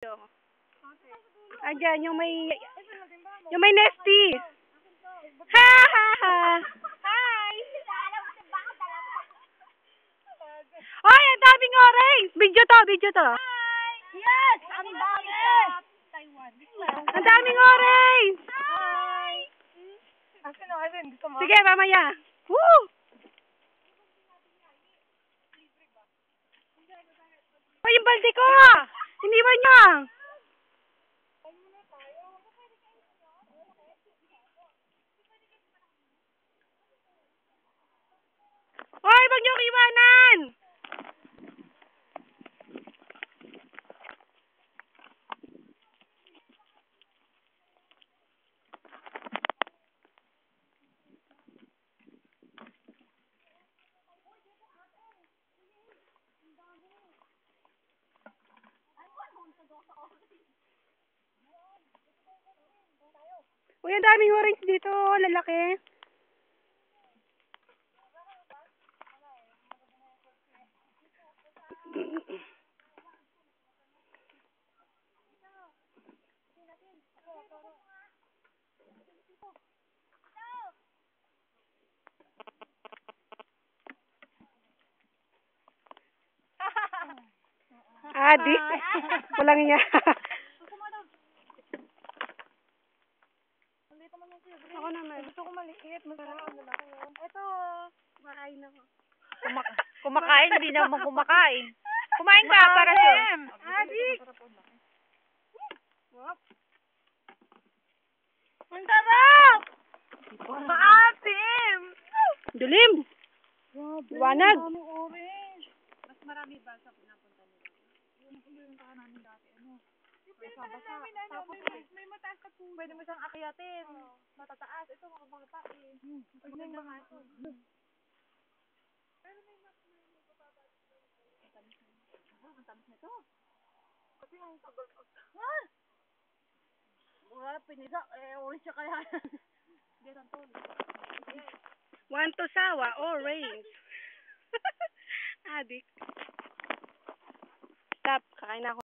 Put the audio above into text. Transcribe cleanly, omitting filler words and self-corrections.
Ayan, yung may nesty. Ha, ha, ha. Hi! Ay, ang daming orange! Video to. Hi! Yes! Ang dami! Taiwan. Ang daming orange! Hi! Asin, gusto mo? Sige, mamaya. Woo! Ay, yung balde ko! Iniwan niya! Ay, wag niyo iwanan! Uy, ang daming orange dito. Lalaki. Adik. Walang niya. Ako naman. Gusto ko maliit. Masarap ang lalaki yun. Ito. Kumakain ako. Kumakain? Hindi naman kumakain. Kumain ka para sa... Adik. Ang sarap! Maasim! Dilim. Liwanag. Ang daming orange. Mas marami ba sa pinapunta nila? Yung saka namin dati. Basa-basa. Tapos may mataas na po. Pwede mo siyang akyatin. Matataas. Ito mga bata eh. Pwede yung mga ito. Pero may mababa. Ang tamis nito. Kasi ang tagal. Wala, pinisa. Orange siya kaya. Hindi, tantol. 1 to sawa. Orange. Adik. Stop. Kakain na ako.